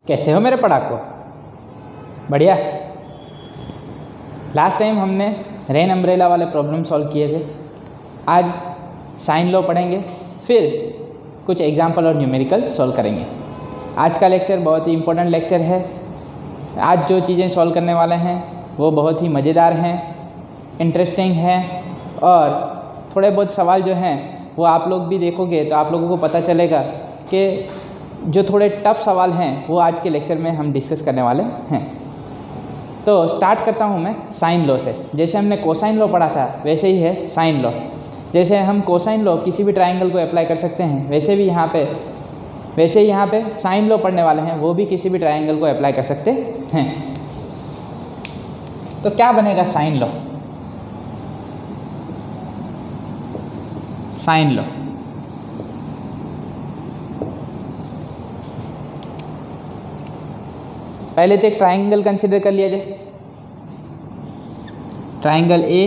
कैसे हो मेरे पढ़ाकू? बढ़िया। लास्ट टाइम हमने रेन अम्ब्रेला वाले प्रॉब्लम सॉल्व किए थे। आज साइन लॉ पढ़ेंगे, फिर कुछ एग्जाम्पल और न्यूमेरिकल सॉल्व करेंगे। आज का लेक्चर बहुत ही इम्पोर्टेंट लेक्चर है। आज जो चीज़ें सॉल्व करने वाले हैं वो बहुत ही मज़ेदार हैं, इंटरेस्टिंग हैं, और थोड़े बहुत सवाल जो हैं वो आप लोग भी देखोगे तो आप लोगों को पता चलेगा कि जो थोड़े टफ सवाल हैं वो आज के लेक्चर में हम डिस्कस करने वाले हैं। तो स्टार्ट करता हूँ मैं साइन लॉ से। जैसे हमने कोसाइन लॉ पढ़ा था वैसे ही है साइन लॉ। जैसे हम कोसाइन लॉ किसी भी ट्रायंगल को अप्लाई कर सकते हैं, वैसे ही यहाँ पे साइन लॉ पढ़ने वाले हैं वो भी किसी भी ट्रायंगल को अप्लाई कर सकते हैं। तो क्या बनेगा साइन लॉ? साइन लॉ पहले तो एक ट्रायंगल कंसिडर कर लिया जाए। ट्रायंगल ए,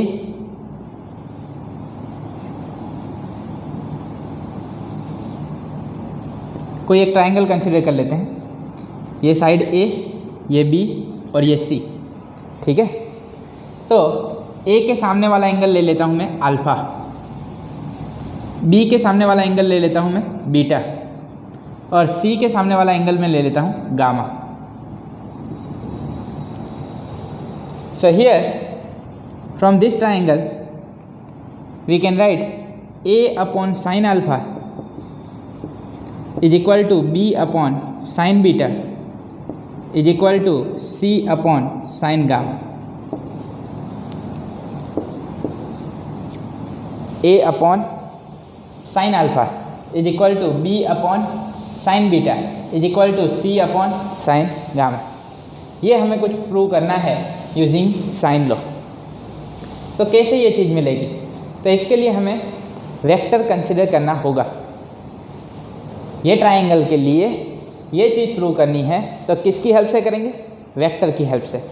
कोई एक ट्रायंगल कंसिडर कर लेते हैं। ये साइड ए, ये बी और ये सी, ठीक है। तो ए के सामने वाला एंगल ले लेता हूँ मैं अल्फ़ा, बी के सामने वाला एंगल ले लेता हूँ मैं बीटा, और सी के सामने वाला एंगल में ले लेता हूँ gamma. So here from this triangle we can write A upon sin alpha is equal to B upon sin beta is equal to C upon sin gamma. A upon sin alpha is equal to B upon sin beta is equal to C upon sin gamma. ये हमें कुछ prove करना है using sign law. तो कैसे ये चीज़ मिलेगी? तो इसके लिए हमें वेक्टर कंसिडर करना होगा। ये ट्रायंगल के लिए ये चीज़ प्रूव करनी है तो किसकी हेल्प से करेंगे? वेक्टर की हेल्प से।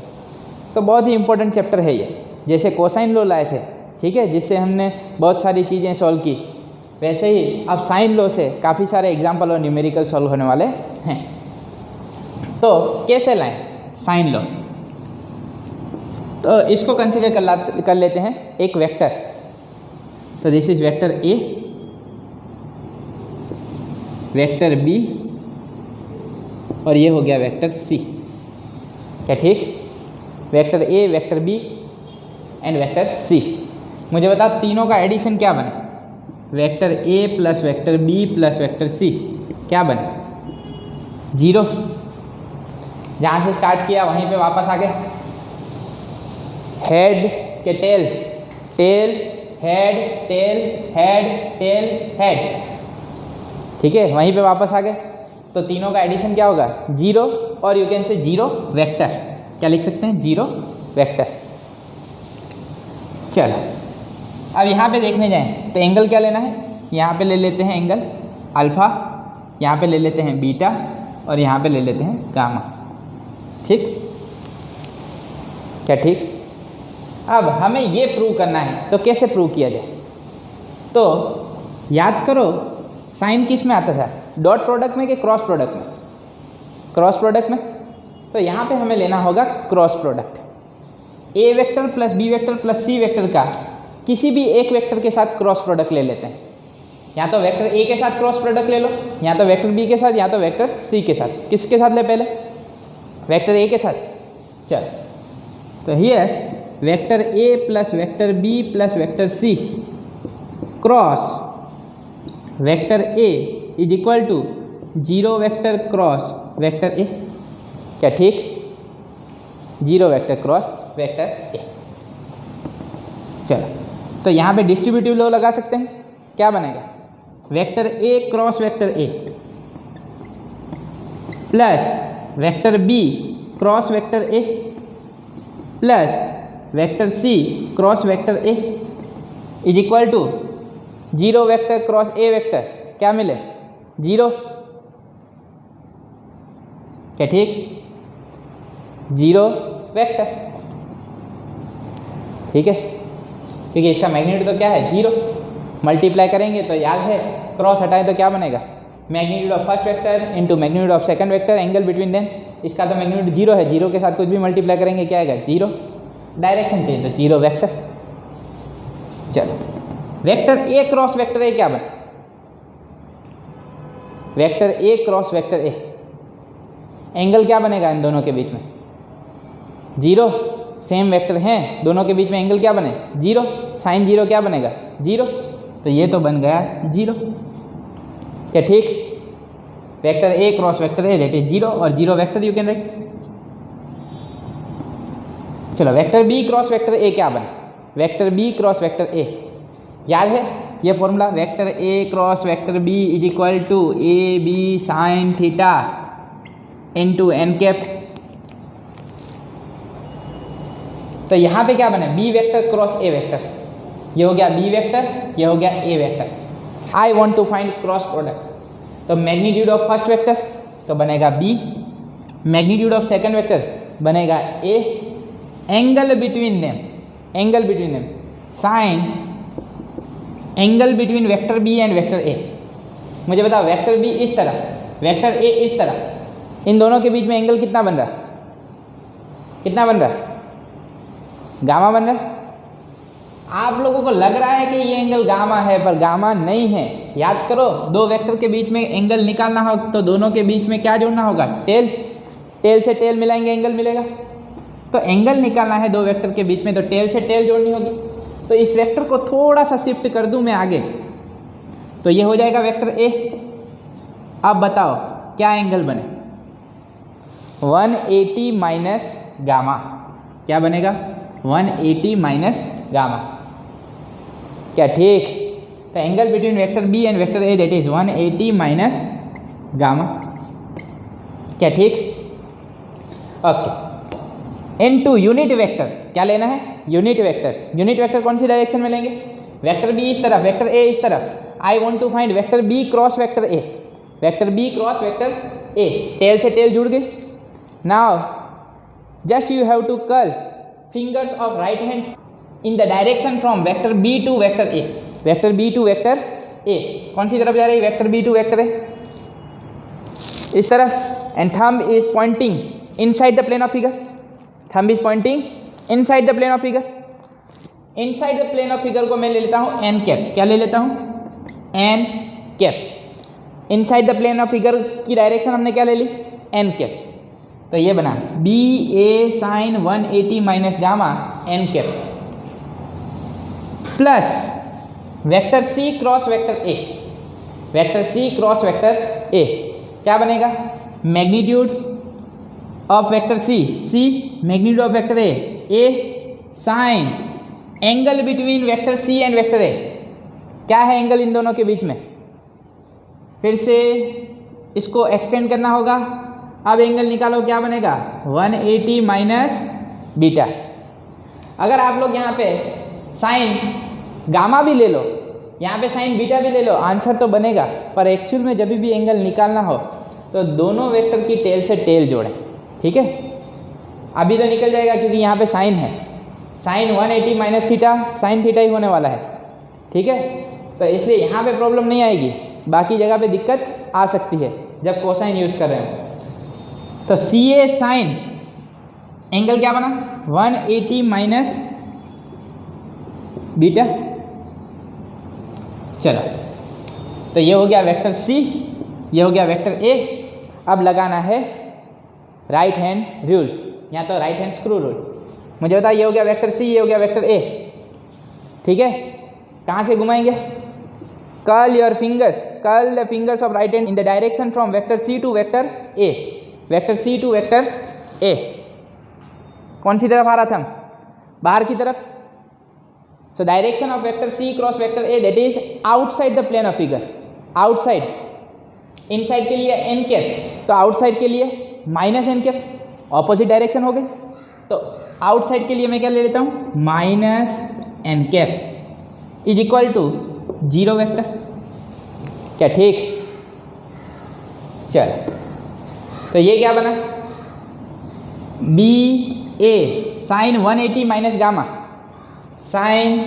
तो बहुत ही इंपॉर्टेंट चैप्टर है ये। जैसे कोसाइन लॉ लाए थे, ठीक है, जिससे हमने बहुत सारी चीज़ें सॉल्व की, वैसे ही अब साइन लॉ से काफ़ी सारे एग्जाम्पल और न्यूमेरिकल सॉल्व होने वाले हैं। तो कैसे लाएं साइन लॉ? तो इसको कंसिडर कर लेते हैं एक वेक्टर। तो this is vector A, vector B, और ये हो गया वेक्टर सी। क्या ठीक? Vector A, vector B and vector C. मुझे बता तीनों का एडिशन क्या बने? Vector A plus vector B plus vector C क्या बने? 0। जहाँ से स्टार्ट किया वहीं पे वापस आ गए। हेड के tail, tail head, tail head, tail head, ठीक है, वहीं पे वापस आ गए। तो तीनों का एडिशन क्या होगा? 0, और यू कैन से 0 वेक्टर। क्या लिख सकते हैं? 0 वेक्टर। चलो अब यहाँ पे देखने जाएं तो एंगल क्या लेना है? यहाँ पे ले लेते हैं एंगल अल्फ़ा, यहाँ पे ले लेते हैं बीटा, और यहाँ पे ले लेते हैं गामा। ठीक? क्या ठीक? अब हमें ये प्रूव करना है तो कैसे प्रूव किया जाए? तो याद करो साइन किस में आता था? डॉट प्रोडक्ट में कि क्रॉस प्रोडक्ट में? क्रॉस प्रोडक्ट में। तो यहाँ पे हमें लेना होगा cross product. A vector plus B vector plus C vector का किसी भी एक वेक्टर के साथ क्रॉस प्रोडक्ट ले लेते हैं। या तो वेक्टर ए के साथ क्रॉस प्रोडक्ट ले लो, या तो वेक्टर बी के साथ, या तो वेक्टर सी के साथ। किसके साथ ले? पहले वेक्टर ए के साथ। चल, तो here vector A plus vector B plus vector C cross vector A is equal to 0 vector cross vector A. क्या ठीक? 0 वेक्टर क्रॉस वेक्टर ए। चलो, तो यहाँ पे डिस्ट्रीब्यूटिव लॉ लगा सकते हैं। क्या बनेगा? Vector A cross vector A plus vector B cross vector A plus vector C cross vector A is equal to 0 vector cross A vector. क्या मिले? 0। क्या ठीक? 0 वेक्टर। ठीक है, क्योंकि इसका मैग्नीट्यूड तो क्या है? 0। मल्टीप्लाई करेंगे तो याद है क्रॉस हटाएं तो क्या बनेगा? Magnitude of first vector into magnitude of second vector, angle between them. इसका तो मैग्नीट्यूड 0 है, 0 के साथ कुछ भी मल्टीप्लाई करेंगे क्या आएगा 0, डायरेक्शन चेंज तो 0 वेक्टर। चलो vector A cross vector A क्या बना, vector A cross vector A, angle क्या बनेगा इन दोनों के बीच में 0, सेम वेक्टर हैं दोनों के बीच में, एंगल क्या बने 0, साइन 0 क्या बनेगा 0, तो ये तो बन गया 0। क्या ठीक, vector A cross vector A that is 0 और 0 वेक्टर यू कैन राइट। चलो vector B cross vector A क्या बने, vector B cross vector A याद है ये formula, vector A cross vector B is equal to A B sine theta into n cap. तो यहाँ पे क्या बने B vector cross A vector, ये हो गया बी वेक्टर, ये हो गया A vector. I want to find cross product, तो मैग्नीट्यूड ऑफ फर्स्ट वेक्टर तो बनेगा B, magnitude of second vector बनेगा A, angle between them, angle between them sine angle between vector B and vector A. मुझे बताओ vector B इस तरह, vector A इस तरह, इन दोनों के बीच में एंगल कितना बन रहा, कितना बन रहा, गामा बन रहा। आप लोगों को लग रहा है कि ये एंगल गामा है, पर गामा नहीं है। याद करो दो वेक्टर के बीच में एंगल निकालना हो तो दोनों के बीच में क्या जोड़ना होगा, टेल, टेल से टेल मिलाएंगे एंगल मिलेगा। तो एंगल निकालना है दो वेक्टर के बीच में तो टेल से टेल जोड़नी होगी। तो इस वेक्टर को थोड़ा सा शिफ्ट कर दूं मैं आगे, तो ये हो जाएगा वेक्टर ए। अब बताओ क्या एंगल बने, 180 माइनस गामा, क्या बनेगा 180 माइनस गामा। क्या ठीक, तो angle between vector B and vector A that is 180 minus gamma. क्या ठीक, ओके। इनटू यूनिट वेक्टर क्या लेना है, यूनिट वेक्टर। यूनिट वेक्टर कौन सी डायरेक्शन में लेंगे, वेक्टर बी इस तरफ, वेक्टर ए इस तरफ। I want to find vector B cross vector A, vector B cross vector A, tail से टेल जुड़ गई। Now just you have to curl fingers of right hand in the direction from vector b to vector a, vector b to vector a कौन सी तरफ जा रही है, vector b to vector a इस तरफ, and thumb is pointing inside the plane of figure, thumb is pointing inside the plane of figure, inside the plane of figure को मैं ले लेता हूँ n कैप, क्या ले लेता हूँ n cap. inside the plane of figure की डायरेक्शन हमने क्या ले ली n कैप, तो ये बना B A sine 180 minus gamma N cap plus vector C cross vector A, vector C cross vector A क्या बनेगा magnitude of vector C, C magnitude of vector A sine angle between vector C and vector A. क्या है angle in दोनों के बीच में, फिर से इसको एक्सटेंड करना होगा। अब एंगल निकालो क्या बनेगा 180 माइनस बीटा। अगर आप लोग यहाँ पे साइन गामा भी ले लो, यहाँ पे साइन बीटा भी ले लो, आंसर तो बनेगा। पर एक्चुअल में जब भी एंगल निकालना हो तो दोनों वेक्टर की टेल से टेल जोड़ें, ठीक है। अभी तो निकल जाएगा क्योंकि यहाँ पे साइन है, sine 180 minus theta sine theta ही होने वाला है, ठीक है। तो इसलिए यहाँ पे प्रॉब्लम नहीं आएगी, बाकी जगह पे दिक्कत आ सकती है जब कोसाइन यूज़ कर रहे हो। तो सी ए साइन एंगल क्या बना 180 माइनस बीटा। चलो तो ये हो गया वेक्टर सी, ये हो गया वेक्टर ए। अब लगाना है राइट हैंड रूल, या तो राइट हैंड स्क्रू रूल। मुझे बता, ये हो गया वेक्टर सी, ये हो गया वेक्टर ए, ठीक है। कहाँ से घुमाएंगे, curl your fingers, curl the fingers of right hand in the direction from vector C to vector A, vector C to vector A. कौन सी तरफ आ रहा था हम, बाहर की तरफ। So direction of vector C cross vector A that is outside the plane of figure, outside. Inside के लिए एन कैप, तो आउटसाइड के लिए minus N cap, opposite direction हो गई। तो आउटसाइड के लिए मैं क्या ले लेता हूँ minus N cap is equal to 0 vector. क्या ठीक, चल तो ये क्या बना B A sine 180 minus gamma, sine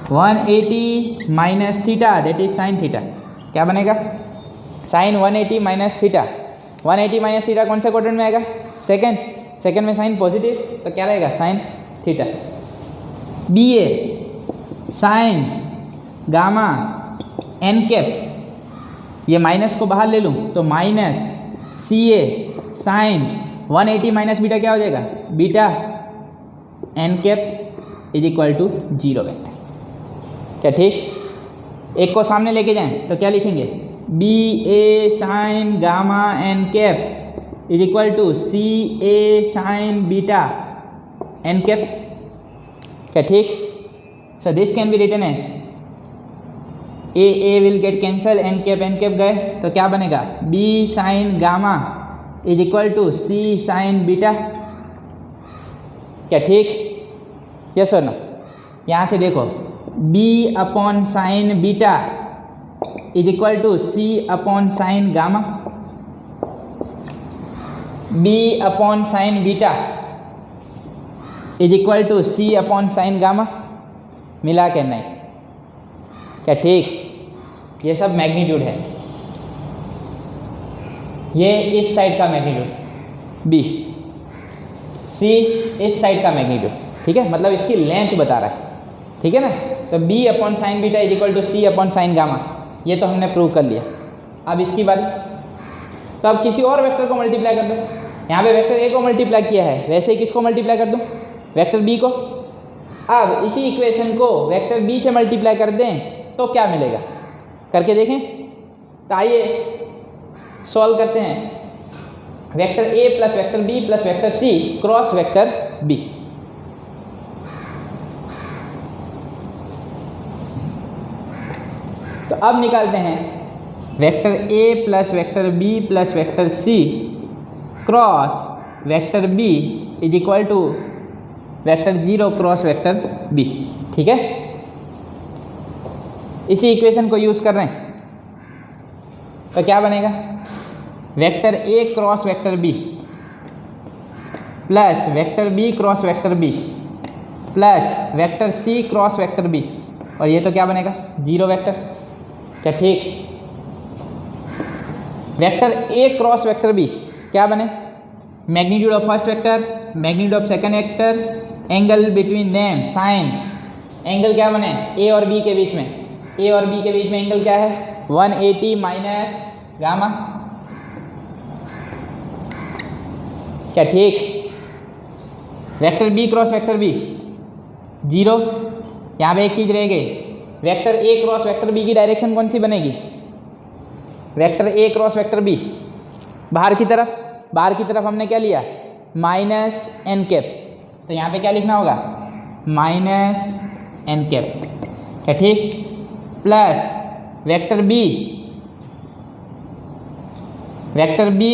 180 minus theta that is sine theta. क्या बनेगा sine 180 minus theta, 180 minus theta कौन से क्वाड्रेंट में आएगा? सेकेंड, सेकेंड में साइन पॉजिटिव, तो क्या रहेगा? Sine theta. B A sine gamma N cap, ये माइनस को बाहर ले लूँ तो minus C A sine 180 minus beta क्या हो जाएगा? Beta n cap is equal to 0 vector. क्या ठीक? एक को सामने लेके जाएं तो क्या लिखेंगे? B A sine gamma N cap is equal to C A sine beta n cap. क्या ठीक? So this can be written as A will get cancel, n cap गए तो क्या बनेगा? B sine gamma is equal to C sine beta. क्या ठीक? Yes और no? यहाँ से देखो, B upon sine beta is equal to C upon sine gamma, B upon sine beta is equal to C upon sine gamma, मिला के नहीं? क्या ठीक? ये सब मैग्नीट्यूड है, ये इस साइड का मैग्नीट्यूड बी, सी इस साइड का मैग्नीट्यूड, ठीक है, मतलब इसकी लेंथ बता रहा है, ठीक है ना। तो B upon sine beta is equal to C upon sine gamma, ये तो हमने प्रूव कर लिया। अब इसकी बारी, तो अब किसी और वेक्टर को मल्टीप्लाई कर दो। यहाँ पे वेक्टर ए को मल्टीप्लाई किया है, वैसे ही किसको मल्टीप्लाई कर दूँ? वेक्टर बी को। अब इसी इक्वेशन को वेक्टर बी से मल्टीप्लाई कर दें तो क्या मिलेगा? करके देखें। तो आइए सॉल्व करते हैं। Vector A plus vector B plus vector C cross vector B. तो अब निकालते हैं vector A plus vector B plus vector C cross vector B is equal to vector 0 cross vector B, ठीक है। इसी इक्वेशन को यूज़ कर रहे हैं तो क्या बनेगा? Vector A cross vector B plus vector B cross vector B plus vector C cross vector B, और ये तो क्या बनेगा? 0 वेक्टर। क्या ठीक? Vector A cross vector B क्या बने? Magnitude of first vector, magnitude of second vector, angle between them sine, angle क्या बने? ए और बी के बीच में, ए और बी के बीच में एंगल क्या है? 180 माइनस गामा। क्या ठीक? Vector B cross vector B 0, यहाँ पे एक चीज़ रह गई, vector A cross vector B की डायरेक्शन कौन सी बनेगी? Vector A cross vector B बाहर की तरफ हमने क्या लिया? माइनस एन कैप, तो यहाँ पे क्या लिखना होगा? Minus N cap. क्या ठीक? Plus vector B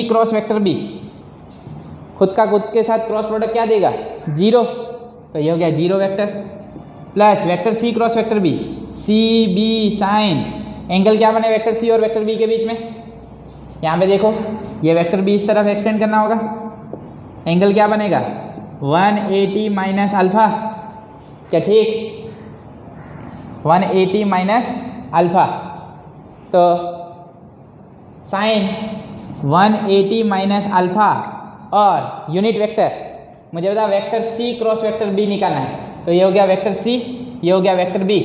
cross vector B, खुद का खुद के साथ क्रॉस प्रोडक्ट क्या देगा? 0, तो ये हो गया 0 vector. Plus vector C cross vector B, C B sine, angle क्या बने वेक्टर सी और वेक्टर बी के बीच में? यहाँ पे देखो, ये वेक्टर बी इस तरफ एक्सटेंड करना होगा, एंगल क्या बनेगा? 180 माइनस अल्फ़ा। क्या ठीक? 180 माइनस अल्फ़ा, तो साइन 180 माइनस अल्फ़ा और यूनिट वेक्टर मुझे बता, vector C cross vector B निकालना है, तो ये हो गया वेक्टर सी, ये हो गया vector B.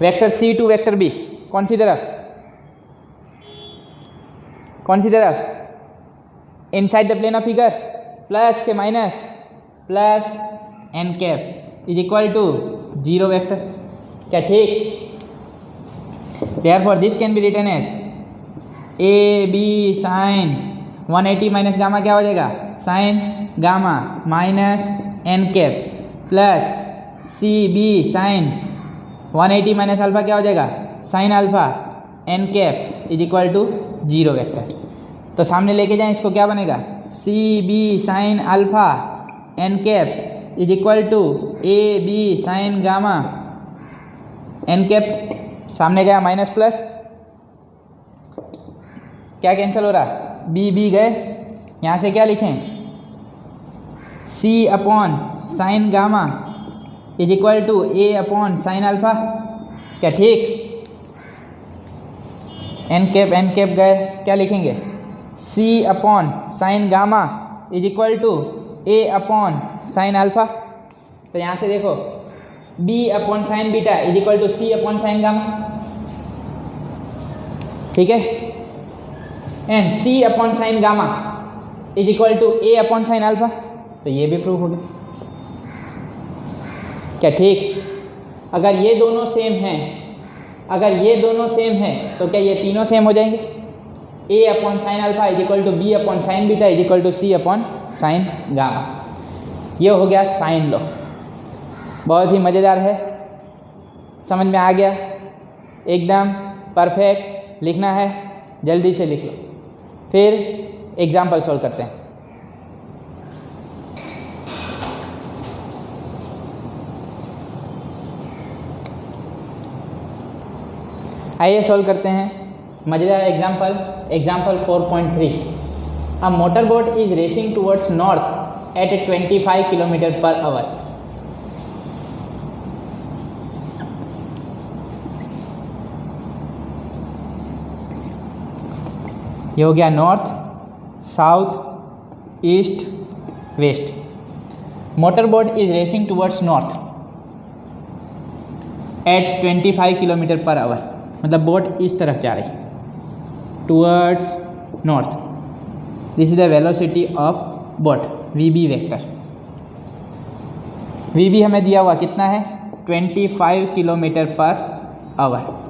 Vector C to vector B कौन सी तरफ? Inside the plane of figure, plus के minus, plus N cap is equal to 0 vector. क्या ठीक? Therefore this can be written as A B sine 180 minus gamma क्या हो जाएगा? Sine gamma minus N cap plus C B sine 180 minus alpha क्या हो जाएगा? Sine alpha N cap is equal to 0 vector. तो सामने लेके जाएं, इसको क्या बनेगा? C B sine alpha N cap is equal to A B sine gamma N cap, सामने गया माइनस प्लस, क्या कैंसिल हो रहा? बी गए, यहाँ से क्या लिखें? C upon sine gamma is equal to A upon sine alpha. क्या ठीक? एन कैप गए, क्या लिखेंगे, C upon sine gamma is equal to A upon sine alpha. तो यहाँ से देखो B upon sine beta is equal to C upon sine gamma, ठीक है, and C upon sine gamma is equal to A upon sine alpha. तो ये भी prove हो गया क्या, ठीक। अगर ये दोनों सेम हैं, अगर ये दोनों सेम हैं तो क्या ये तीनों सेम हो जाएंगे, A upon sine alpha is equal to B upon sine beta is equal to C upon sine gamma. ये हो गया साइन लॉ, बहुत ही मज़ेदार है, समझ में आ गया, एकदम परफेक्ट। लिखना है जल्दी से लिख लो, फिर एग्जाम्पल सॉल्व करते हैं। आइए सॉल्व करते हैं मज़ेदार example, example 4.3। A motor boat is racing towards north at 25 kilometre per hour. ये हो गया north, south, east, west. Motor boat is racing towards north at 25 kilometre per hour, मतलब बोट इस तरफ जा रही, towards north. This is the velocity of boat, V B vector. V B हमें दिया हुआ कितना है, 25 kilometre per hour.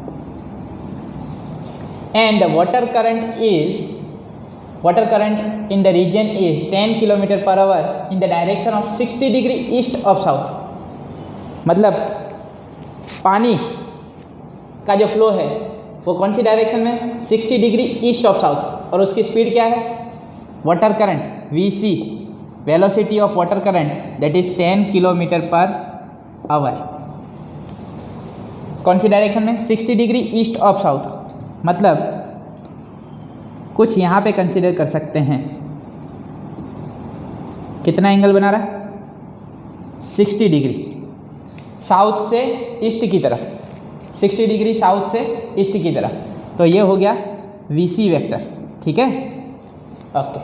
And the water current in the region is 10 kilometre per hour in the direction of 60 degree east of south. मतलब पानी का जो flow है वो कौन सी डायरेक्शन में, 60 डिग्री ईस्ट ऑफ साउथ। और उसकी स्पीड क्या है, water current V C, velocity of water current that is 10 kilometre per hour. कौन सी डायरेक्शन में, 60 डिग्री ईस्ट ऑफ साउथ। मतलब कुछ यहाँ पे कंसिडर कर सकते हैं, कितना एंगल बना रहा, 60 डिग्री साउथ से ईस्ट की तरफ, 60 डिग्री साउथ से ईस्ट की तरफ। तो ये हो गया वी सी वेक्टर, ठीक है, ओके।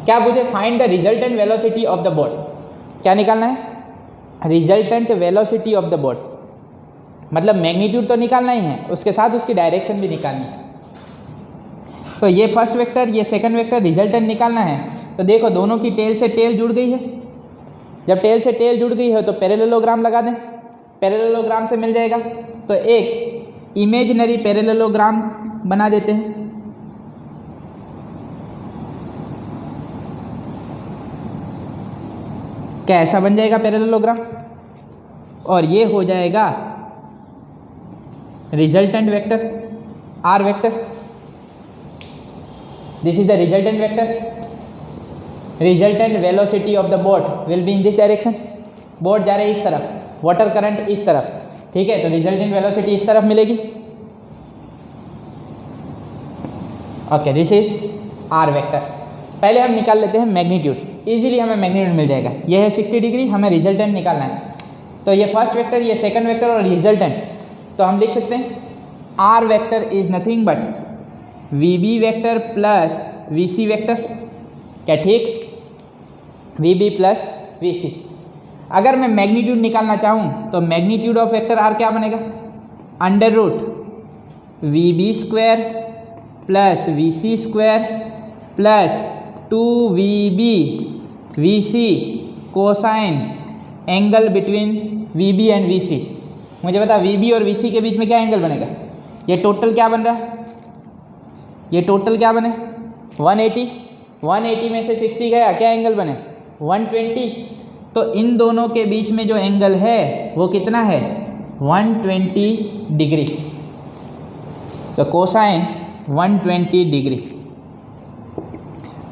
क्या पूछे, find the resultant velocity of the boat. क्या निकालना है, resultant velocity of the boat, मतलब मैग्नीट्यूड तो निकालना ही है, उसके साथ उसकी डायरेक्शन भी निकालनी है। तो ये फर्स्ट वेक्टर, ये सेकंड वेक्टर, रिजल्टेंट निकालना है। तो देखो दोनों की टेल से टेल जुड़ गई है, जब टेल से टेल जुड़ गई है तो पैरेललोग्राम लगा दें, पैरेललोग्राम से मिल जाएगा। तो एक इमेजिनरी पैरेललोग्राम बना देते हैं। क्या ऐसा बन जाएगा पैरेललोग्राम, और ये हो जाएगा resultant vector, R vector. This is the resultant vector. Resultant velocity of the boat will be in this direction. Boat जा रही है इस तरफ, वाटर करंट इस तरफ, ठीक है, तो रिजल्टेंट वेलोसिटी इस तरफ मिलेगी। Okay, this is R vector. पहले हम निकाल लेते हैं मैग्नीट्यूड, इजीली हमें मैग्नीट्यूड मिल जाएगा। यह है 60 डिग्री, हमें रिजल्टेंट निकालना है। तो ये फर्स्ट वेक्टर, ये सेकंड वेक्टर और रिजल्टेंट, तो हम लिख सकते हैं R vector is nothing but V B vector plus V C vector. क्या ठीक, V B plus V C. अगर मैं मैग्नीट्यूड निकालना चाहूँ तो मैग्नीट्यूड ऑफ वेक्टर आर क्या बनेगा, under root V B square plus V C square plus 2VB VC cosine angle between VB and VC। मुझे बता VB और VC के बीच में क्या एंगल बनेगा, ये टोटल क्या बन रहा है, ये टोटल क्या बने 180, 180 में से 60 गया, क्या एंगल बने 120। तो इन दोनों के बीच में जो एंगल है वो कितना है 120 डिग्री। तो cosine 120 degree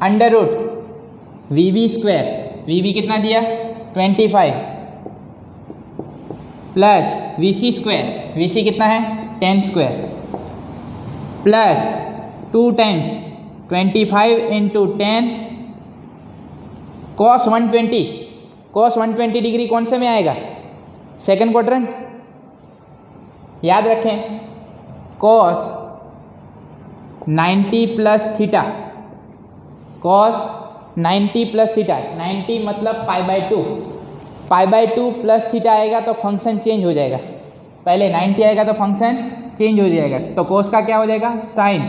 under root V B square, V B कितना दिया 25 प्लस V C square, V C कितना है 10 square plus 2 times 25 into 10 cos 120। Cos 120 degree कौन से में आएगा, सेकंड क्वाड्रेंट। याद रखें cos 90 plus theta cos 90 plus theta, 90 मतलब π/2, π/2 प्लस थीटा आएगा तो फंक्शन चेंज हो जाएगा। पहले 90 आएगा तो फंक्शन चेंज हो जाएगा, तो कोस का क्या हो जाएगा साइन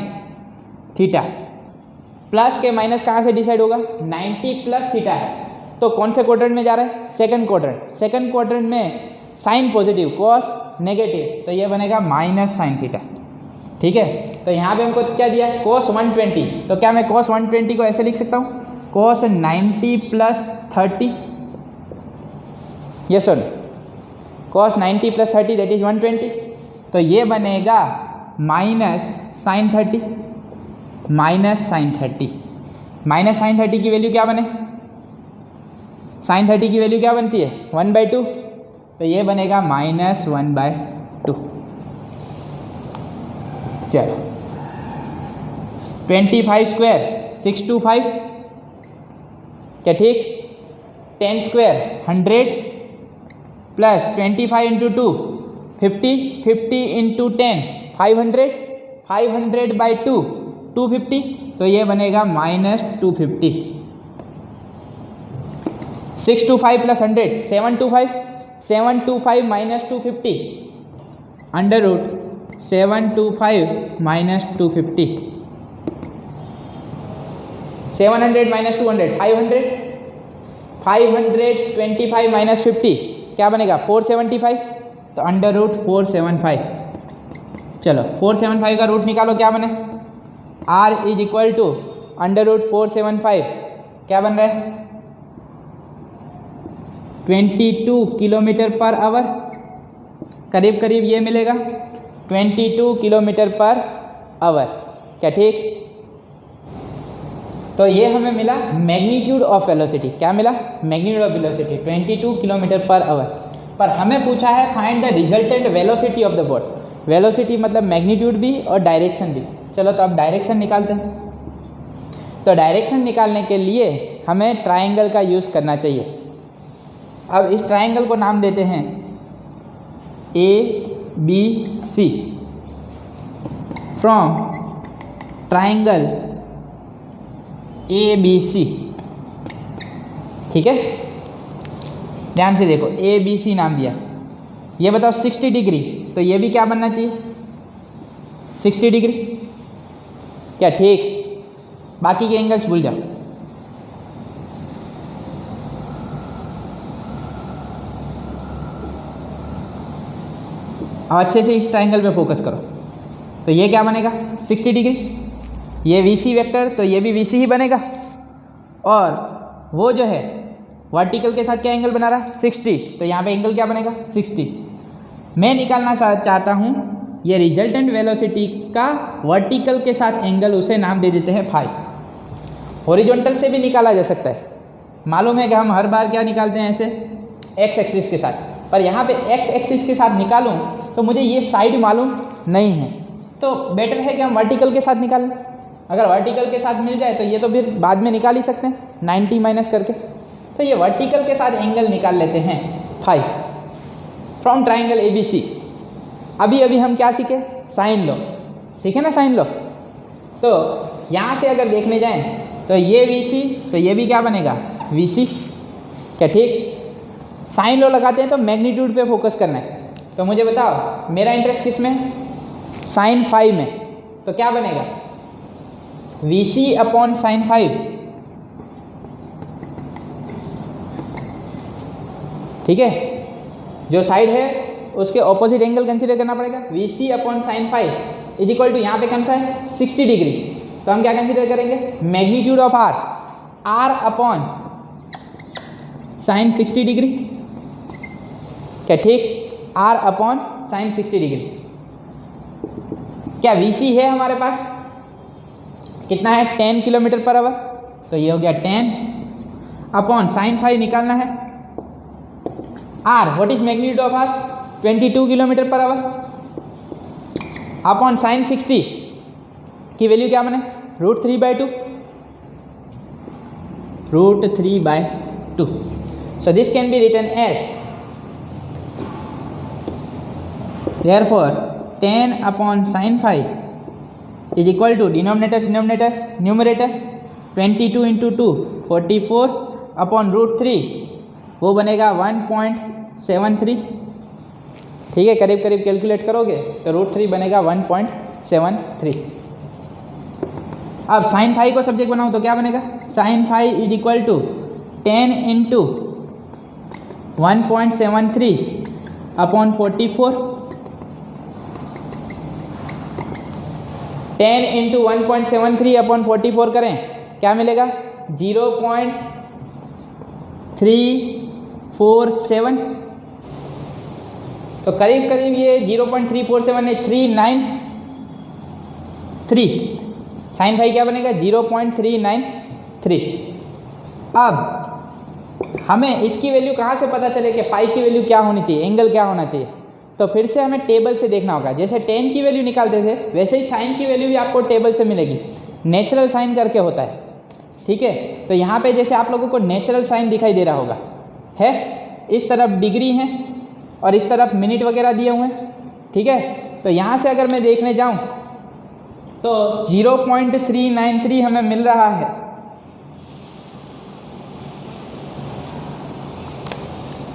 थीटा। प्लस के माइनस कहाँ से डिसाइड होगा, 90 प्लस थीटा है तो कौन से क्वाड्रेंट में जा रहा है, सेकंड क्वाड्रेंट। सेकंड क्वाड्रेंट में साइन पॉजिटिव कोस नेगेटिव, तो ये बनेगा माइनस साइन थीटा। ठीक है, तो यहाँ पे हमको क्या दिया है कोस 120, तो क्या मैं कोस 120 को ऐसे लिख सकता हूँ कोस 90 प्लस 30, यस और कोस 90 प्लस 30 दैट इज 120, तो ये बनेगा minus sine 30, minus sine 30। Minus sine 30 की वैल्यू क्या बने, साइन 30 की वैल्यू क्या बनती है 1/2, तो ये बनेगा -1/2। चलो 25 स्क्वायर 625, क्या ठीक, 10 स्क्वायर 100 प्लस 25 इंटू 2 50, 50 इंटू 10 500, 500/2 250, तो ये बनेगा -250। 625 plus 100 725, 725 minus 250 under root 725 minus 250, 700 minus 200 500, 525 minus 50 क्या बनेगा 475, तो अंडर रूट 475। चलो 475 का रूट निकालो, क्या बने r is equal to under root 475, क्या बन रहा है 22 किलोमीटर पर आवर, करीब करीब ये मिलेगा 22 किलोमीटर पर आवर, क्या ठीक। तो ये हमें मिला मैग्नीट्यूड ऑफ वेलोसिटी, क्या मिला magnitude of velocity 22 kilometre per our. पर हमें पूछा है find the resultant velocity of the boat, velocity मतलब मैग्नीट्यूड भी और डायरेक्शन भी। चलो तो अब डायरेक्शन निकालते हैं। तो डायरेक्शन निकालने के लिए हमें ट्राइंगल का यूज़ करना चाहिए। अब इस ट्राइंगल को नाम देते हैं ABC, फ्रॉम ट्राइंगल ABC। ठीक है, ध्यान से देखो ABC नाम दिया। ये बताओ 60 डिग्री, तो ये भी क्या बनना चाहिए 60 डिग्री, क्या ठीक। बाकी के एंगल्स भूल जाओ। अब अच्छे से इस ट्राइंगल पे फोकस करो। तो ये क्या बनेगा 60 डिग्री, ये VC वेक्टर, तो ये भी VC ही बनेगा। और वो जो है वर्टिकल के साथ क्या एंगल बना रहा है 60, तो यहाँ पे एंगल क्या बनेगा 60। मैं निकालना चाहता हूँ ये रिजल्टेंट वेलोसिटी का वर्टिकल के साथ एंगल, उसे नाम दे देते हैं फाई। हॉरिजॉन्टल से भी निकाला जा सकता है, मालूम है कि हम हर बार क्या निकालते हैं ऐसे एक्स एक्सिस के साथ, पर यहाँ पे एक्स एक्सिस के साथ निकालूं तो मुझे ये साइड मालूम नहीं है, तो बेटर है कि हम वर्टिकल के साथ निकाल लें। अगर वर्टिकल के साथ मिल जाए तो ये तो फिर बाद में निकाल ही सकते हैं 90 माइनस करके। तो ये वर्टिकल के साथ एंगल निकाल लेते हैं फाई फ्रॉम ट्राइंगल ABC। अभी हम क्या सीखे साइन लो, सीखे ना साइन लो। तो यहाँ से अगर देखने जाएं तो ये VC, तो ये भी क्या बनेगा VC, क्या ठीक। साइन लो लगाते हैं तो मैग्नीट्यूड पे फोकस करना है। तो मुझे बताओ मेरा इंटरेस्ट किस में है साइन 5 में, तो क्या बनेगा VC अपॉन साइन 5। ठीक है, जो साइड है उसके ऑपोजिट एंगल कंसीडर करना पड़ेगा। VC upon sine 5 is equal to यहाँ पे कौन सा है 60 डिग्री, तो हम क्या कंसीडर करेंगे magnitude of R upon sine 60 degree, क्या ठीक, R अपॉन साइन 60 डिग्री। क्या VC है हमारे पास कितना है 10 किलोमीटर पर आवर, तो ये हो गया 10 अपॉन साइन 5 निकालना है। R what is magnitude of R 22 kilometre per our upon sine 60 की वैल्यू क्या बने √3/2, √3/2। So this can be written as therefore 10 upon sin 5 is equal to denominator numerator 22 into 2 44 upon √3 वो बनेगा 1.73। ठीक है, करीब करीब कैलकुलेट करोगे तो √3 बनेगा 1.73। अब साइन फाई को सब्जेक्ट बनाऊँ तो क्या बनेगा, sine phi is equal to 10 into 1.73 upon 44। 10 into 1.73 upon 44 करें क्या मिलेगा, 0.347। तो करीब करीब ये 0.347 नहीं 393। साइन फाई क्या बनेगा, 0.393। अब हमें इसकी वैल्यू कहाँ से पता चले कि फाई की वैल्यू क्या होनी चाहिए, एंगल क्या होना चाहिए, तो फिर से हमें टेबल से देखना होगा। जैसे tan की वैल्यू निकालते थे वैसे ही साइन की वैल्यू भी आपको टेबल से मिलेगी, नेचुरल साइन करके होता है। ठीक है, तो यहाँ पे जैसे आप लोगों को नेचुरल साइन दिखाई दे रहा होगा है, इस तरफ डिग्री है और इस तरफ मिनट वगैरह दिए हुए हैं। ठीक है, तो यहाँ से अगर मैं देखने जाऊँ तो 0.393 हमें मिल रहा है।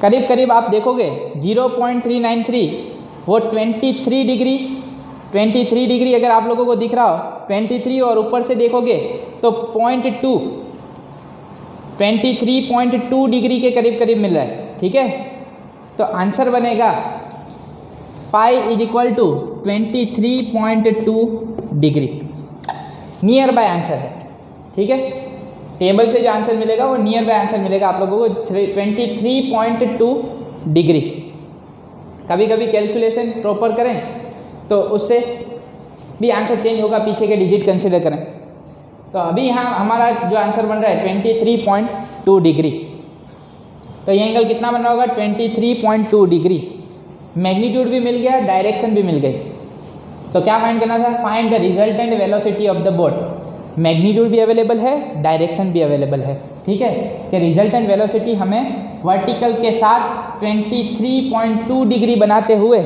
करीब करीब आप देखोगे 0.393 वो 23 डिग्री अगर आप लोगों को दिख रहा हो 23 और ऊपर से देखोगे तो 23.2 डिग्री के करीब करीब मिल रहा है। ठीक है, तो आंसर बनेगा pi is equal to 23.2 degree. Nearby answer है। ठीक है, टेबल से जो आंसर मिलेगा वो नियर बाय आंसर मिलेगा आप लोगों को 23.2 डिग्री। कभी कभी कैलकुलेशन प्रॉपर करें तो उससे भी आंसर चेंज होगा, पीछे के डिजिट कंसिडर करें। तो अभी यहाँ हमारा जो आंसर बन रहा है 23.2 डिग्री। तो ये एंगल कितना बन रहा होगा, 23.2 डिग्री। मैग्नीट्यूड भी मिल गया, डायरेक्शन भी मिल गई। तो क्या फाइंड करना था, find the resultant velocity of the boat. Magnitude भी अवेलेबल है, डायरेक्शन भी अवेलेबल है। ठीक है, कि रिजल्टेंट वेलोसिटी हमें वर्टिकल के साथ 23.2 डिग्री बनाते हुए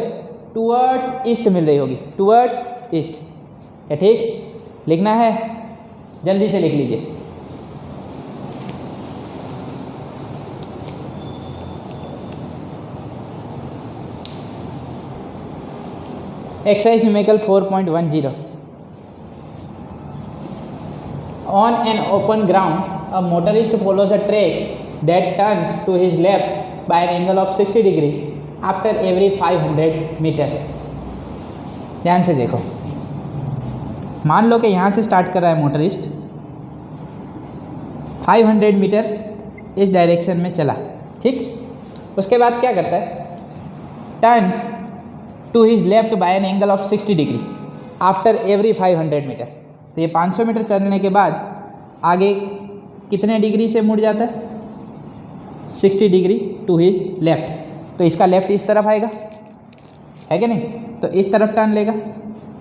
टूवर्ड्स ईस्ट मिल रही होगी, टूवर्ड्स ईस्ट। क्या ठीक लिखना है, जल्दी से लिख लीजिए। Exercise numerical 4.10। On an open ground, a motorist follows a track that turns to his left by an angle of 60 degree after every 500 metre. ध्यान से देखो, मान लो कि यहाँ से स्टार्ट कर रहा है मोटरिस्ट, 500 मीटर इस डायरेक्शन में चला। ठीक, उसके बाद क्या करता है, turns to his left by an angle of 60 degree after every 500 metre. तो ये 500 मीटर चलने के बाद आगे कितने डिग्री से मुड़ जाता है, 60 डिग्री टू हिज लेफ्ट। तो इसका लेफ्ट इस तरफ आएगा, है कि नहीं, तो इस तरफ टर्न लेगा,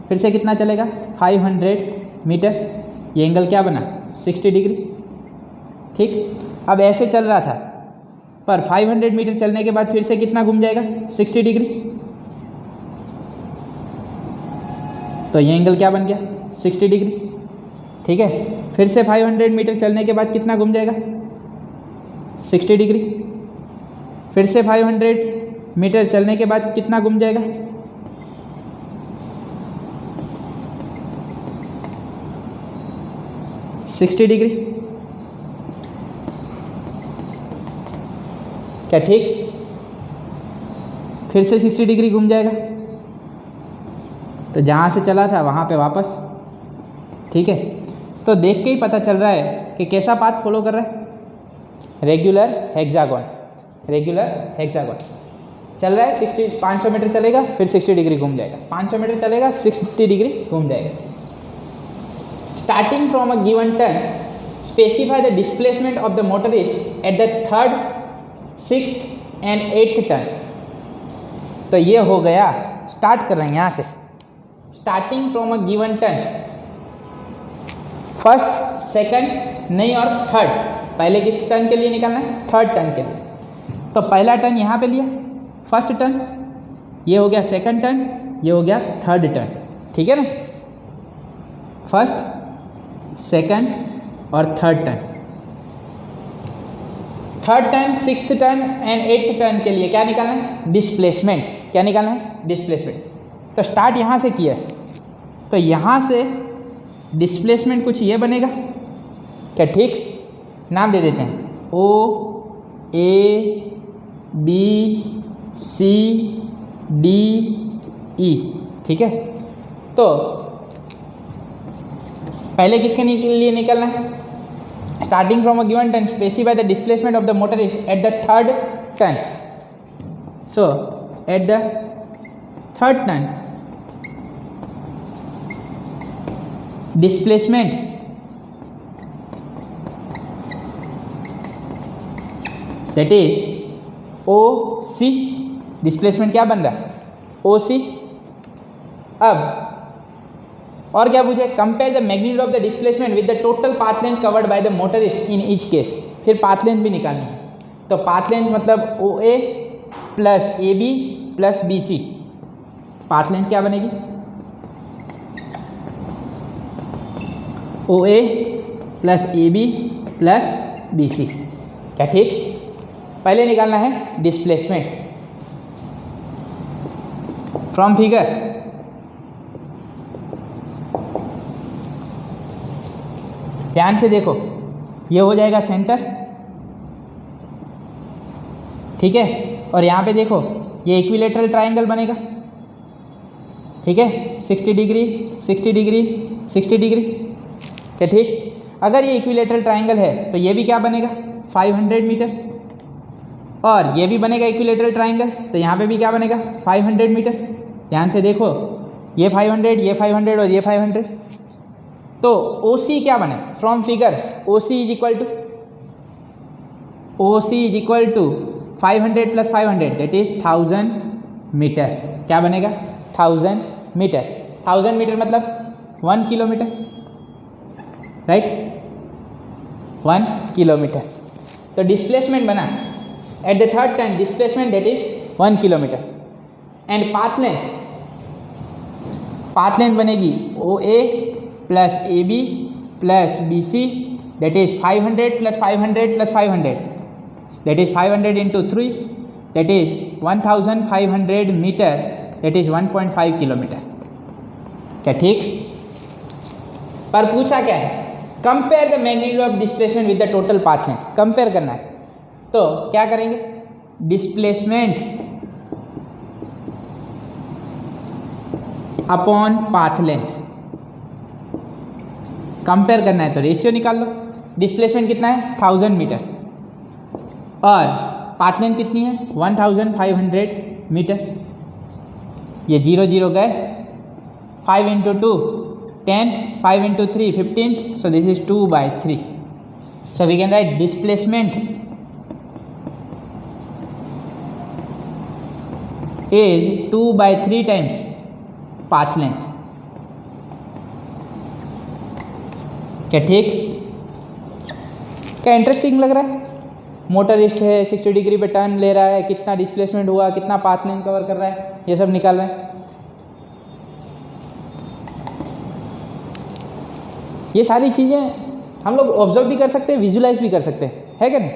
फिर से कितना चलेगा 500 मीटर। ये एंगल क्या बना, 60 डिग्री। ठीक, अब ऐसे चल रहा था पर 500 मीटर चलने के बाद फिर से कितना घूम जाएगा, 60 डिग्री। तो ये एंगल क्या बन गया, 60 डिग्री। ठीक है, फिर से 500 मीटर चलने के बाद कितना घूम जाएगा, 60 डिग्री। फिर से 500 मीटर चलने के बाद कितना घूम जाएगा, 60 डिग्री। क्या ठीक, फिर से 60 डिग्री घूम जाएगा, तो जहाँ से चला था वहाँ पे वापस। ठीक है, तो देख के ही पता चल रहा है कि कैसा पाथ फॉलो कर रहा है, रेगुलर हेक्सागोन। रेगुलर हेक्सागोन चल रहा है, 500 मीटर चलेगा फिर 60 डिग्री घूम जाएगा, 500 मीटर चलेगा 60 डिग्री घूम जाएगा। Starting from a given turn specify the displacement of the motorist at the 3rd, 6th and 8th turn. तो ये हो गया, स्टार्ट कर रहे हैं यहाँ से, starting from a given turn, first, second नहीं और थर्ड। पहले किस टर्न के लिए निकालना है, 3rd टर्न के लिए। तो पहला टर्न यहाँ पे लिया, फर्स्ट टर्न, ये हो गया सेकंड टर्न, ये हो गया 3rd टर्न। ठीक है ना, फर्स्ट, सेकंड और third turn. Third turn, sixth turn and eighth turn के लिए क्या निकालना है? डिस्प्लेसमेंट। क्या निकालना है? डिस्प्लेसमेंट। तो स्टार्ट यहाँ से किया है, तो यहाँ से डिस्प्लेसमेंट कुछ ये बनेगा क्या? ठीक, नाम दे देते हैं O A B C D E। ठीक है, तो पहले किसके लिए निकलना है? Starting from a given turn, specify the displacement of the motorist eight the third turn. So eight the third turn displacement that is OC। Displacement क्या बन रहा है? OC। अब और क्या पूछे? Compare the magnitude of the displacement with the total path length covered by the motorist in each case. फिर path length भी निकालनी है, तो पाथ लेंथ मतलब OA plus AB plus BC। Path length क्या बनेगी? OA plus AB plus BC। क्या ठीक? पहले निकालना है डिस्प्लेसमेंट फ्रॉम फिगर। ध्यान से देखो, ये हो जाएगा सेंटर, ठीक है, और यहाँ पे देखो ये इक्विलेटरल ट्रायंगल बनेगा। ठीक है, 60 डिग्री 60 डिग्री 60 डिग्री। क्या ठीक? अगर ये इक्विलेटरल ट्रायंगल है तो ये भी क्या बनेगा? 500 मीटर। और ये भी बनेगा इक्विलेटरल ट्रायंगल, तो यहाँ पे भी क्या बनेगा? 500 मीटर। ध्यान से देखो, ये 500, ये 500 और ये 500। तो OC क्या बने from figure? OC is equal to 500 plus 500 that is 1000 metre. क्या बनेगा? 1000 मीटर। 1000 मीटर मतलब 1 किलोमीटर, राइट? 1 किलोमीटर। तो डिस्प्लेसमेंट बना at the third turn, displacement that is 1 kilometre. And path length बनेगी OA plus AB plus BC that is 500 plus 500 plus 500 that is 500 into 3 that is 1500 metre that is 1.5 kilometre. क्या ठीक? पर पूछा क्या है? Compare the magnitude of displacement with the total path length. Compare करना है, तो क्या करेंगे? Displacement upon path length compare करना है, तो रेशियो निकाल लो। डिस्प्लेसमेंट कितना है? 1000 मीटर और पाथ लेंथ कितनी है? 1500 मीटर। ये 0 0 गए, 5 into 2 10, 5 into 3 15, so this is 2/3। So we can write displacement is 2/3 times path length। क्या ठीक? क्या इंटरेस्टिंग लग रहा है? मोटरिस्ट है, 60 डिग्री पे टर्न ले रहा है, कितना डिस्प्लेसमेंट हुआ, कितना पाथ लेंथ कवर कर रहा है, ये सब निकाल रहा है। ये सारी चीज़ें हम लोग ऑब्जर्व भी कर सकते हैं, विजुलाइज भी कर सकते हैं, है क्या नहीं?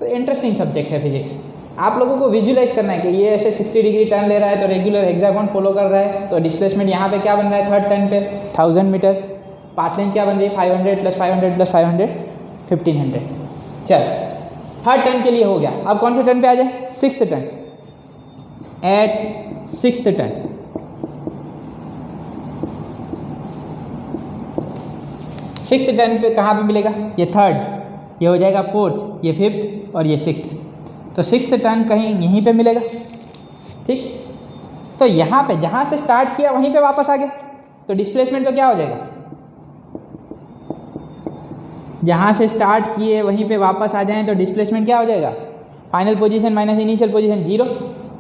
तो इंटरेस्टिंग सब्जेक्ट है फिजिक्स। आप लोगों को विजुलाइज करना है कि ये ऐसे 60 डिग्री टर्न ले रहा है तो रेगुलर हेक्सागोन फॉलो कर रहा है, तो डिस्प्लेसमेंट यहाँ पे क्या बन रहा है? थर्ड टर्न पे 1000 मीटर। पाथ लेंथ क्या बन रही है? 500 प्लस 500 प्लस 500 1500। चल, थर्ड टर्न के लिए हो गया। अब कौन से टर्न पे आ जाए? Sixth turn. At sixth turn sixth turn पे कहाँ पे मिलेगा? ये थर्ड, ये हो जाएगा फोर्थ, ये फिफ्थ और ये सिक्स्थ। तो सिक्स्थ टर्न कहीं यहीं पे मिलेगा। ठीक, तो यहाँ पे जहाँ से स्टार्ट किया वहीं पे वापस आ गया, तो डिस्प्लेसमेंट तो क्या हो जाएगा? जहाँ से स्टार्ट किए वहीं पे वापस आ जाएं तो डिस्प्लेसमेंट क्या हो जाएगा? Final position minus initial position 0,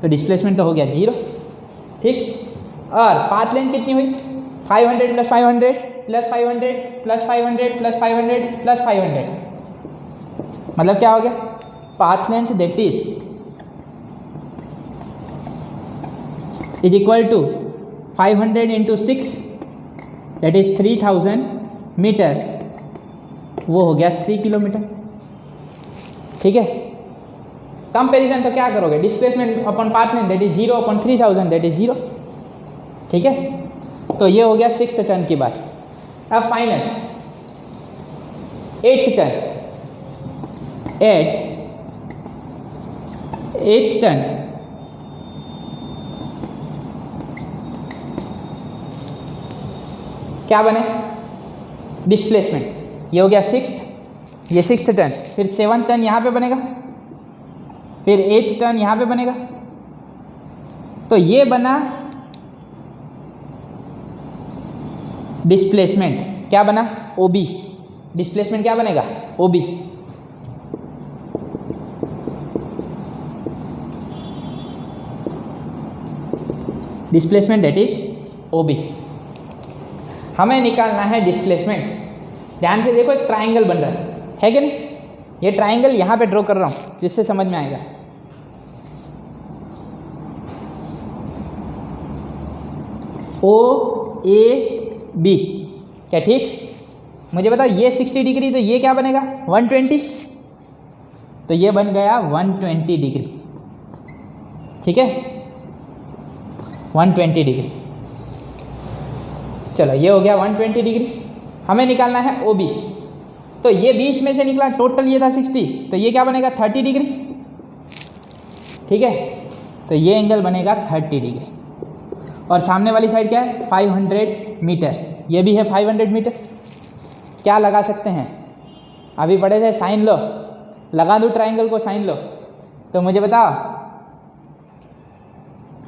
तो डिस्प्लेसमेंट तो हो गया 0। ठीक, और पाथ लेंथ कितनी हुई? 500 plus 500 plus 500 plus 500 plus 500 plus 500, मतलब क्या हो गया? Path length that is equal to 500 into 6 that is 3000 metre, वो हो गया 3 किलोमीटर। ठीक है, कंपेरिजन तो क्या करोगे, displacement upon path length that is 0 upon 3000 that is 0। ठीक है, तो ये हो गया 6th टर्न की बात। अब final 8th turn, eight 8th turn क्या बने, डिस्प्लेसमेंट, ये हो गया 6th, ये 6th टर्न, फिर 7th टर्न यहाँ पे बनेगा, फिर 8th टर्न यहाँ पे बनेगा। तो ये बना डिस्प्लेसमेंट, क्या बना, OB। डिस्प्लेसमेंट क्या बनेगा, OB। Displacement that is OB। हमें निकालना है डिस्प्लेसमेंट। ध्यान से देखो, एक ट्राइंगल बन रहा है कि नहीं, ये ट्राइंगल यहाँ पे ड्रॉ कर रहा हूँ जिससे समझ में आएगा। OAB, क्या ठीक? मुझे बताओ, ये 60 डिग्री, तो ये क्या बनेगा 120, तो ये बन गया 120 डिग्री। ठीक है, 120 डिग्री। चलो, ये हो गया 120 डिग्री। हमें निकालना है OB, तो ये बीच में से निकला, टोटल ये था 60, तो ये क्या बनेगा 30 डिग्री। ठीक है, तो ये एंगल बनेगा 30 डिग्री। और सामने वाली साइड क्या है, 500 मीटर, ये भी है 500 मीटर। क्या लगा सकते हैं, अभी पढ़े थे साइन लो, लगा दूँ ट्राइंगल को साइन लो। तो मुझे बताओ,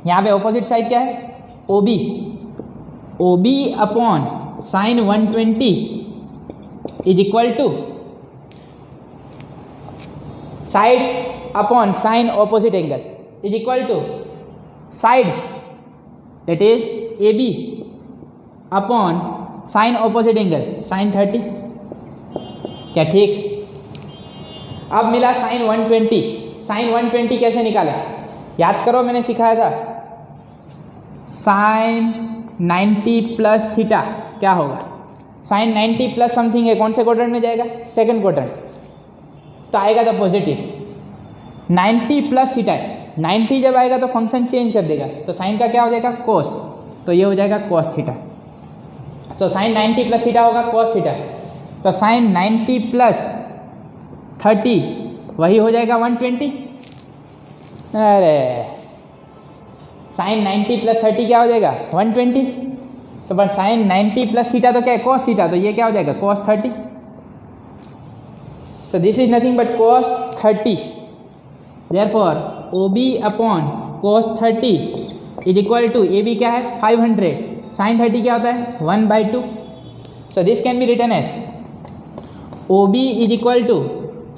यहाँ पे ऑपोजिट साइड क्या है, OB। OB upon sine 120 is equal to side upon sine opposite angle is equal to side that is AB upon sine opposite angle sine 30। क्या ठीक? अब मिला साइन 120। साइन 120 कैसे निकाला, याद करो, मैंने सिखाया था, साइन 90 प्लस थीटा क्या होगा, साइन 90 प्लस समथिंग है, कौन से क्वाड्रेंट में जाएगा, सेकंड क्वाड्रेंट, तो आएगा तो पॉजिटिव। 90 प्लस थीटा है, 90 जब आएगा तो फंक्शन चेंज कर देगा, तो साइन का क्या हो जाएगा, कोस, तो ये हो जाएगा कोस थीटा। तो साइन 90 प्लस थीटा होगा कोस थीटा, तो साइन 90 प्लस 30 वही हो जाएगा 120। अरे साइन 90 प्लस 30 क्या हो जाएगा 120, तो बट साइन 90 प्लस थीटा तो क्या है, कोस थीटा, तो ये क्या हो जाएगा cos 30। So this is nothing but cos 30। Therefore OB upon cos 30 is equal to, AB क्या है 500, साइन 30 क्या होता है 1/2। So this can be written as OB is equal to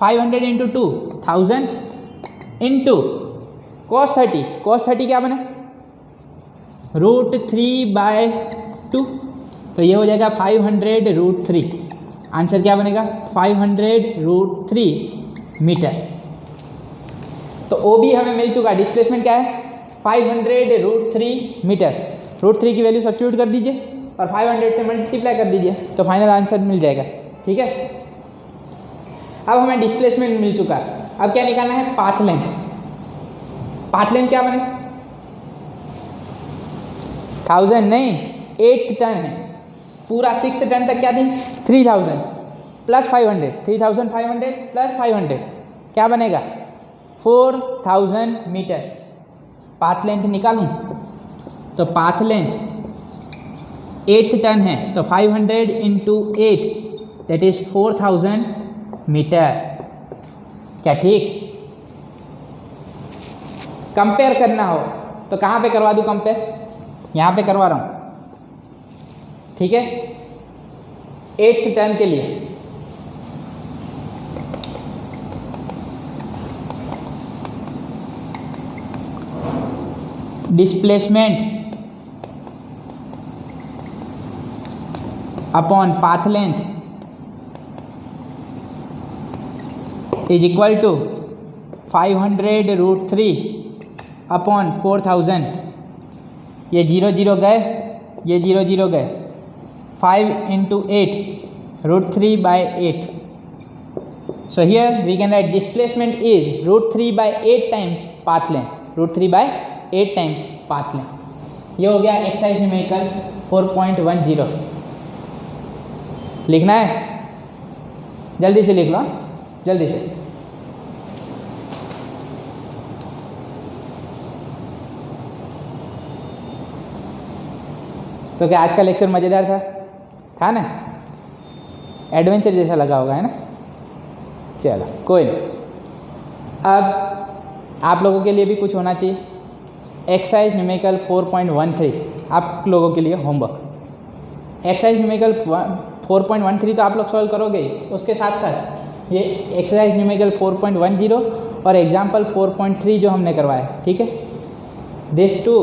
500 into 2 1000 into cos 30। Cos 30 क्या बने, √3/2, तो ये हो जाएगा 500 √3। आंसर क्या बनेगा 500 √3 मीटर। तो OB हमें मिल चुका, डिस्प्लेसमेंट क्या है 500 √3 मीटर। √3 की वैल्यू सब्स्टिट्यूट कर दीजिए और 500 से मल्टीप्लाई कर दीजिए, तो फाइनल आंसर मिल जाएगा। ठीक है, अब हमें डिस्प्लेसमेंट मिल चुका है। अब क्या निकालना है, पाथ लेंथ। पाथ लेंथ क्या बने, 1000 नहीं, 8th टर्न है, पूरा 6th टर्न तक क्या थी 3000 प्लस 500, 3500 प्लस 500 क्या बनेगा 4000 मीटर। पाथ लेंथ निकालूं तो पाथ लेंथ 8th टर्न है, तो 500 इंटू 8 दैट इज 4000 मीटर। क्या ठीक? कंपेयर करना हो तो कहाँ पे करवा दूँ कंपेयर, यहाँ पे करवा रहा हूँ। ठीक है, 8th टर्न के लिए displacement upon path length is equal to 500 √3 upon 4000। ये 0 0 गए, ये 0 0 गए, 5 into 8 root 3 by 8. So here we can write displacement is root 3 by 8 times path length. root 3 by 8 times path length. ये हो गया एक्सरसाइज न्यूमेरिकल 4.10. लिखना है, जल्दी से लिख लो, जल्दी से. तो क्या आज का लेक्चर मज़ेदार था ना? एडवेंचर जैसा लगा होगा, है ना? चलो कोई नहीं. अब आप लोगों के लिए भी कुछ होना चाहिए. एक्सरसाइज न्यूमेरिकल 4.13 आप लोगों के लिए होमवर्क. एक्सरसाइज न्यूमेरिकल 4.13 तो आप लोग सॉल्व करोगे, उसके साथ साथ ये एक्सरसाइज न्यूमेरिकल 4.10 और एग्जाम्पल 4.3 जो हमने करवाया, ठीक है, this too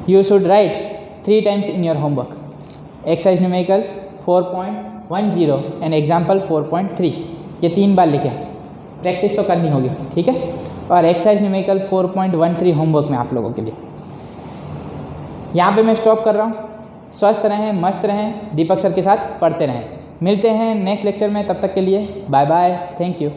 you should write 3 times in your homework. Exercise numerical 4.10 and example 4.3 ये 3 बार लिखें. प्रैक्टिस तो करनी होगी, ठीक है. और एक्सरसाइज न्यूमेरिकल 4.13 होमवर्क में आप लोगों के लिए. यहाँ पे मैं स्टॉप कर रहा हूँ. स्वस्थ रहें, मस्त रहें, दीपक सर के साथ पढ़ते रहें. मिलते हैं नेक्स्ट लेक्चर में. तब तक के लिए बाय बाय, थैंक यू.